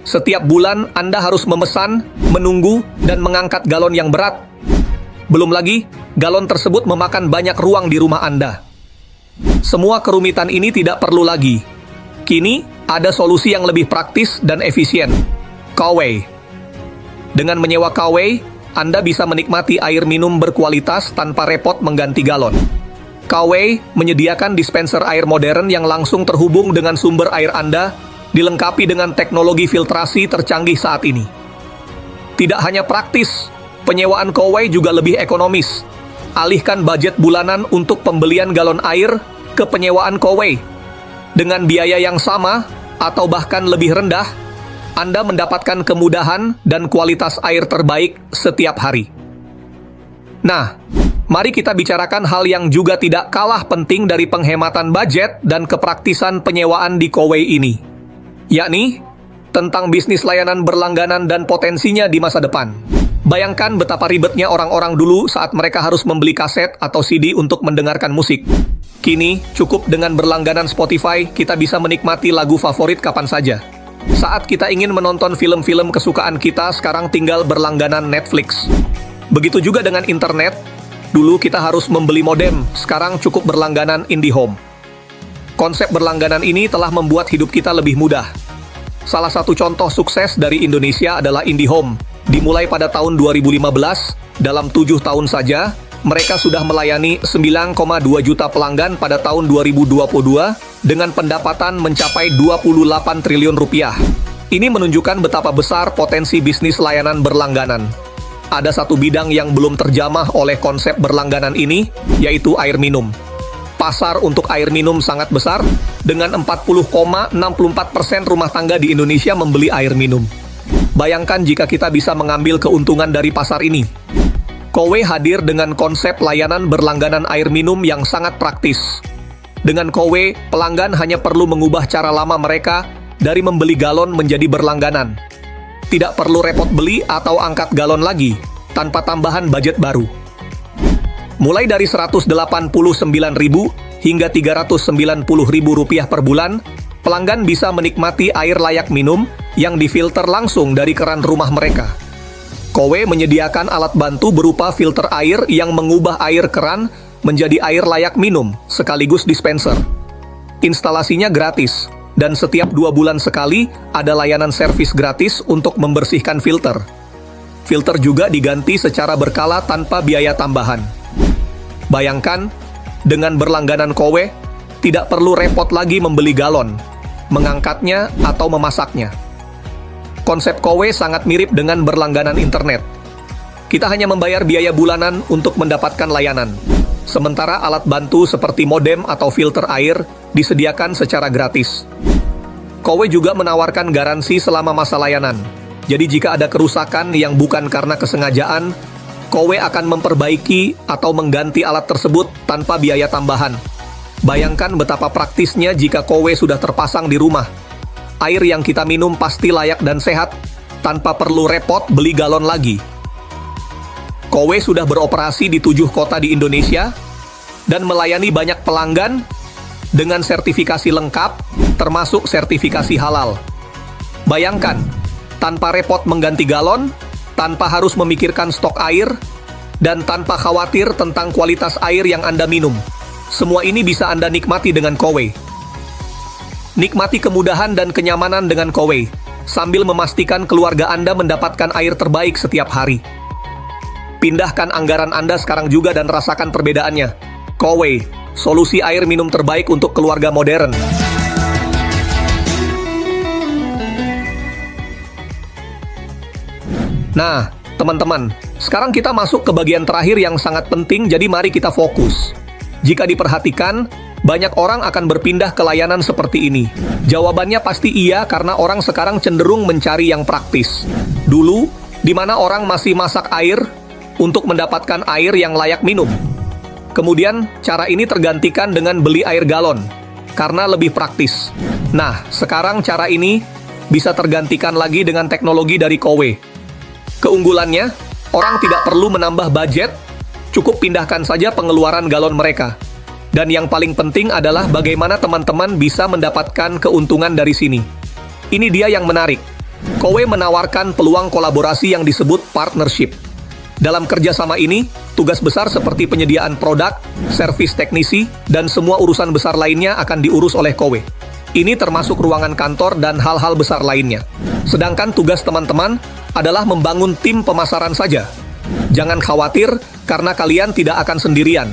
Setiap bulan Anda harus memesan, menunggu, dan mengangkat galon yang berat. Belum lagi, galon tersebut memakan banyak ruang di rumah Anda. Semua kerumitan ini tidak perlu lagi. Kini, ada solusi yang lebih praktis dan efisien. Kowei. Dengan menyewa Kowei, Anda bisa menikmati air minum berkualitas tanpa repot mengganti galon. Kowei menyediakan dispenser air modern yang langsung terhubung dengan sumber air Anda, dilengkapi dengan teknologi filtrasi tercanggih saat ini. Tidak hanya praktis, penyewaan Kowei juga lebih ekonomis. Alihkan budget bulanan untuk pembelian galon air ke penyewaan Kowei. Dengan biaya yang sama, atau bahkan lebih rendah, Anda mendapatkan kemudahan dan kualitas air terbaik setiap hari. Nah, mari kita bicarakan hal yang juga tidak kalah penting dari penghematan budget dan kepraktisan penyewaan di Kowei ini, yakni tentang bisnis layanan berlangganan dan potensinya di masa depan. Bayangkan betapa ribetnya orang-orang dulu saat mereka harus membeli kaset atau CD untuk mendengarkan musik. Kini, cukup dengan berlangganan Spotify, kita bisa menikmati lagu favorit kapan saja. Saat kita ingin menonton film-film kesukaan kita, sekarang tinggal berlangganan Netflix. Begitu juga dengan internet. Dulu kita harus membeli modem, sekarang cukup berlangganan IndiHome. Konsep berlangganan ini telah membuat hidup kita lebih mudah. Salah satu contoh sukses dari Indonesia adalah IndiHome. Dimulai pada tahun 2015, dalam 7 tahun saja, mereka sudah melayani 9,2 juta pelanggan pada tahun 2022 dengan pendapatan mencapai 28 triliun rupiah. Ini menunjukkan betapa besar potensi bisnis layanan berlangganan. Ada satu bidang yang belum terjamah oleh konsep berlangganan ini, yaitu air minum. Pasar untuk air minum sangat besar, dengan 40,64% rumah tangga di Indonesia membeli air minum. Bayangkan jika kita bisa mengambil keuntungan dari pasar ini. Kowei hadir dengan konsep layanan berlangganan air minum yang sangat praktis. Dengan Kowei, pelanggan hanya perlu mengubah cara lama mereka dari membeli galon menjadi berlangganan. Tidak perlu repot beli atau angkat galon lagi, tanpa tambahan budget baru. Mulai dari Rp189.000 hingga Rp390.000 per bulan, pelanggan bisa menikmati air layak minum yang difilter langsung dari keran rumah mereka. Kowei menyediakan alat bantu berupa filter air yang mengubah air keran menjadi air layak minum, sekaligus dispenser. Instalasinya gratis, dan setiap 2 bulan sekali ada layanan servis gratis untuk membersihkan filter. Filter juga diganti secara berkala tanpa biaya tambahan. Bayangkan, dengan berlangganan Kowei, tidak perlu repot lagi membeli galon, mengangkatnya, atau memasaknya. Konsep Kowei sangat mirip dengan berlangganan internet. Kita hanya membayar biaya bulanan untuk mendapatkan layanan. Sementara alat bantu seperti modem atau filter air disediakan secara gratis. Kowei juga menawarkan garansi selama masa layanan. Jadi jika ada kerusakan yang bukan karena kesengajaan, Kowei akan memperbaiki atau mengganti alat tersebut tanpa biaya tambahan. Bayangkan betapa praktisnya jika Kowei sudah terpasang di rumah. Air yang kita minum pasti layak dan sehat, tanpa perlu repot beli galon lagi. Kowei sudah beroperasi di 7 kota di Indonesia, dan melayani banyak pelanggan dengan sertifikasi lengkap, termasuk sertifikasi halal. Bayangkan, tanpa repot mengganti galon, tanpa harus memikirkan stok air, dan tanpa khawatir tentang kualitas air yang Anda minum. Semua ini bisa Anda nikmati dengan Kowei. Nikmati kemudahan dan kenyamanan dengan Kowei, sambil memastikan keluarga Anda mendapatkan air terbaik setiap hari. Pindahkan anggaran Anda sekarang juga dan rasakan perbedaannya. Kowei, solusi air minum terbaik untuk keluarga modern. Nah, teman-teman, sekarang kita masuk ke bagian terakhir yang sangat penting, jadi mari kita fokus. Jika diperhatikan, banyak orang akan berpindah ke layanan seperti ini. Jawabannya pasti iya, karena orang sekarang cenderung mencari yang praktis. Dulu, di mana orang masih masak air untuk mendapatkan air yang layak minum. Kemudian, cara ini tergantikan dengan beli air galon, karena lebih praktis. Nah, sekarang cara ini bisa tergantikan lagi dengan teknologi dari Kowei. Keunggulannya, orang tidak perlu menambah budget, cukup pindahkan saja pengeluaran galon mereka. Dan yang paling penting adalah bagaimana teman-teman bisa mendapatkan keuntungan dari sini. Ini dia yang menarik. Kowe menawarkan peluang kolaborasi yang disebut partnership. Dalam kerjasama ini, tugas besar seperti penyediaan produk, servis teknisi, dan semua urusan besar lainnya akan diurus oleh Kowe. Ini termasuk ruangan kantor dan hal-hal besar lainnya. Sedangkan tugas teman-teman adalah membangun tim pemasaran saja. Jangan khawatir, karena kalian tidak akan sendirian.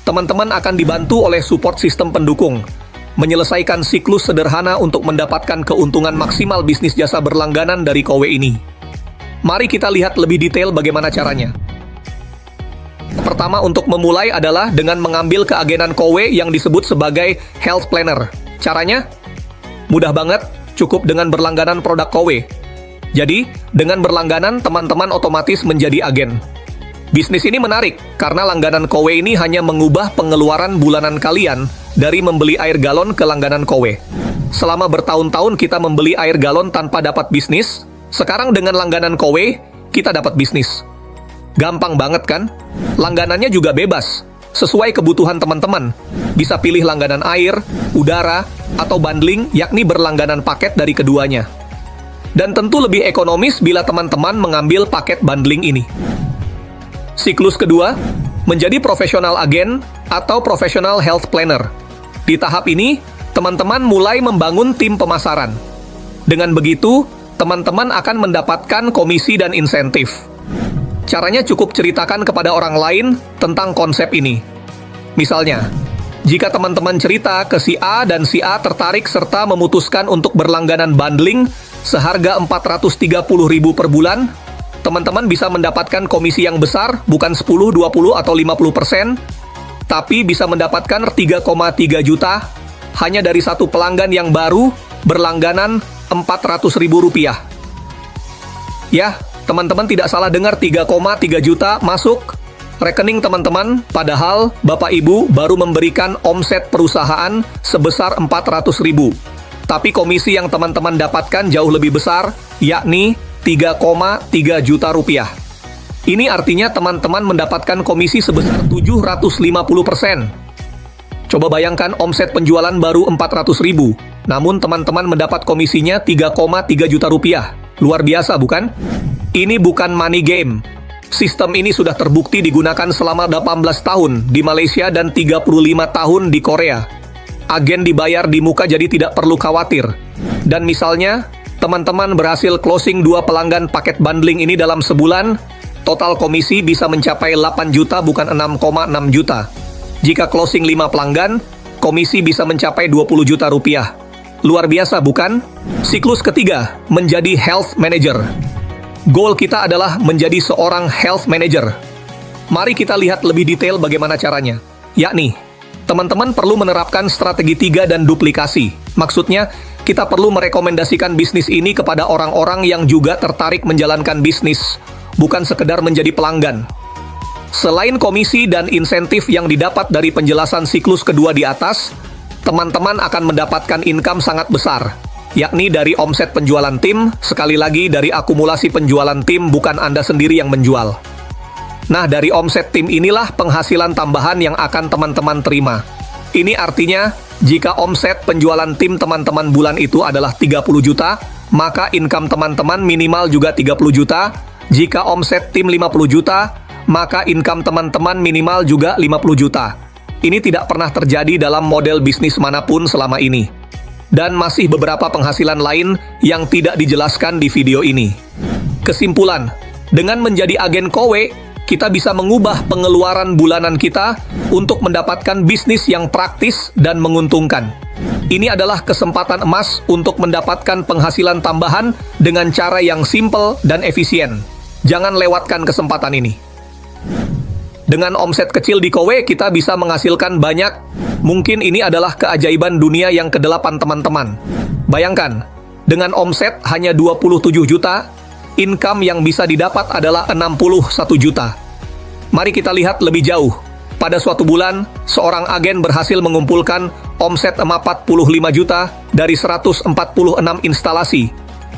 Teman-teman akan dibantu oleh support sistem pendukung, menyelesaikan siklus sederhana untuk mendapatkan keuntungan maksimal bisnis jasa berlangganan dari Kowe ini. Mari kita lihat lebih detail bagaimana caranya. Pertama, untuk memulai adalah dengan mengambil keagenan Kowe yang disebut sebagai health planner. Caranya? Mudah banget, cukup dengan berlangganan produk Kowe. Jadi, dengan berlangganan, teman-teman otomatis menjadi agen. Bisnis ini menarik, karena langganan Kowe ini hanya mengubah pengeluaran bulanan kalian dari membeli air galon ke langganan Kowe. Selama bertahun-tahun kita membeli air galon tanpa dapat bisnis, sekarang dengan langganan Kowe, kita dapat bisnis. Gampang banget kan? Langganannya juga bebas, sesuai kebutuhan teman-teman. Bisa pilih langganan air, udara, atau bundling, yakni berlangganan paket dari keduanya. Dan tentu lebih ekonomis bila teman-teman mengambil paket bundling ini. Siklus kedua, menjadi profesional agen atau profesional health planner. Di tahap ini, teman-teman mulai membangun tim pemasaran. Dengan begitu, teman-teman akan mendapatkan komisi dan insentif. Caranya cukup ceritakan kepada orang lain tentang konsep ini. Misalnya, jika teman-teman cerita ke si A dan si A tertarik serta memutuskan untuk berlangganan bundling seharga 430.000 per bulan, teman-teman bisa mendapatkan komisi yang besar, bukan 10, 20, atau 50%, tapi bisa mendapatkan 3,3 juta hanya dari satu pelanggan yang baru berlangganan Rp400.000. Ya, teman-teman tidak salah dengar, 3,3 juta masuk rekening teman-teman, padahal Bapak Ibu baru memberikan omset perusahaan sebesar 400.000. Tapi komisi yang teman-teman dapatkan jauh lebih besar, yakni 3,3 juta rupiah. Ini artinya teman-teman mendapatkan komisi sebesar 750%. Coba bayangkan omset penjualan baru 400.000, namun teman-teman mendapat komisinya 3,3 juta rupiah. Luar biasa, bukan? Ini bukan money game. Sistem ini sudah terbukti digunakan selama 18 tahun di Malaysia dan 35 tahun di Korea. Agen dibayar di muka, jadi tidak perlu khawatir. Dan misalnya, teman-teman berhasil closing 2 pelanggan paket bundling ini dalam sebulan, total komisi bisa mencapai 8 juta bukan 6,6 juta. Jika closing 5 pelanggan, komisi bisa mencapai 20 juta rupiah. Luar biasa, bukan? Siklus ketiga, menjadi health manager. Goal kita adalah menjadi seorang health manager. Mari kita lihat lebih detail bagaimana caranya. Yakni, teman-teman perlu menerapkan strategi 3 dan duplikasi. Maksudnya, kita perlu merekomendasikan bisnis ini kepada orang-orang yang juga tertarik menjalankan bisnis, bukan sekedar menjadi pelanggan. Selain komisi dan insentif yang didapat dari penjelasan siklus kedua di atas, teman-teman akan mendapatkan income sangat besar, yakni dari omset penjualan tim, sekali lagi dari akumulasi penjualan tim, bukan Anda sendiri yang menjual. Nah, dari omset tim inilah penghasilan tambahan yang akan teman-teman terima. Ini artinya, jika omset penjualan tim teman-teman bulan itu adalah 30 juta, maka income teman-teman minimal juga 30 juta. Jika omset tim 50 juta, maka income teman-teman minimal juga 50 juta. Ini tidak pernah terjadi dalam model bisnis manapun selama ini. Dan masih beberapa penghasilan lain yang tidak dijelaskan di video ini. Kesimpulan, dengan menjadi agen Kowe, kita bisa mengubah pengeluaran bulanan kita untuk mendapatkan bisnis yang praktis dan menguntungkan. Ini adalah kesempatan emas untuk mendapatkan penghasilan tambahan dengan cara yang simple dan efisien. Jangan lewatkan kesempatan ini. Dengan omset kecil di Kowe, kita bisa menghasilkan banyak. Mungkin ini adalah keajaiban dunia yang ke-8 teman-teman. Bayangkan, dengan omset hanya 27 juta, income yang bisa didapat adalah 61 juta. Mari kita lihat lebih jauh. Pada suatu bulan, seorang agen berhasil mengumpulkan omset 45 juta dari 146 instalasi.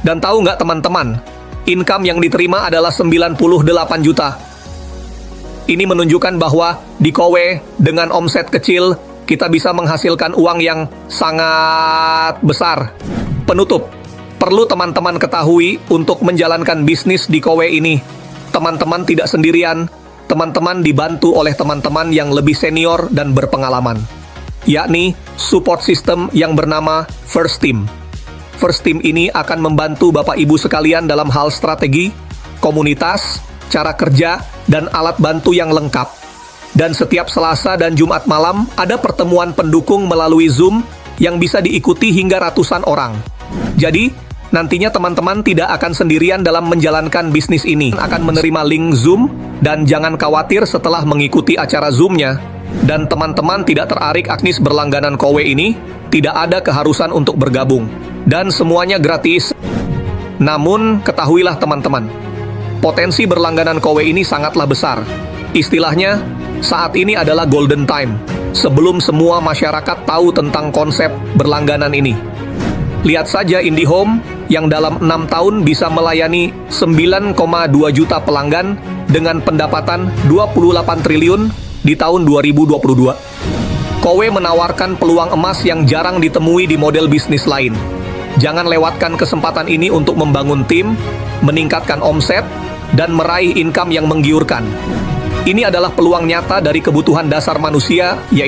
Dan tahu nggak teman-teman, income yang diterima adalah 98 juta. Ini menunjukkan bahwa di Kowe, dengan omset kecil, kita bisa menghasilkan uang yang sangat besar. Penutup, perlu teman-teman ketahui untuk menjalankan bisnis di Kowe ini, teman-teman tidak sendirian, teman-teman dibantu oleh teman-teman yang lebih senior dan berpengalaman, yakni support system yang bernama First Team. First Team ini akan membantu Bapak Ibu sekalian dalam hal strategi, komunitas, cara kerja, dan alat bantu yang lengkap. Dan setiap Selasa dan Jumat malam ada pertemuan pendukung melalui Zoom yang bisa diikuti hingga ratusan orang. Jadi, nantinya teman-teman tidak akan sendirian dalam menjalankan bisnis ini. Akan menerima link Zoom, dan jangan khawatir setelah mengikuti acara Zoom-nya. Dan teman-teman tidak terarik aknis berlangganan Kowe ini, tidak ada keharusan untuk bergabung. Dan semuanya gratis. Namun, ketahuilah teman-teman, potensi berlangganan Kowe ini sangatlah besar. Istilahnya, saat ini adalah golden time, sebelum semua masyarakat tahu tentang konsep berlangganan ini. Lihat saja IndiHome yang dalam 6 tahun bisa melayani 9,2 juta pelanggan dengan pendapatan 28 triliun di tahun 2022. Kowe menawarkan peluang emas yang jarang ditemui di model bisnis lain. Jangan lewatkan kesempatan ini untuk membangun tim, meningkatkan omset, dan meraih income yang menggiurkan. Ini adalah peluang nyata dari kebutuhan dasar manusia, yaitu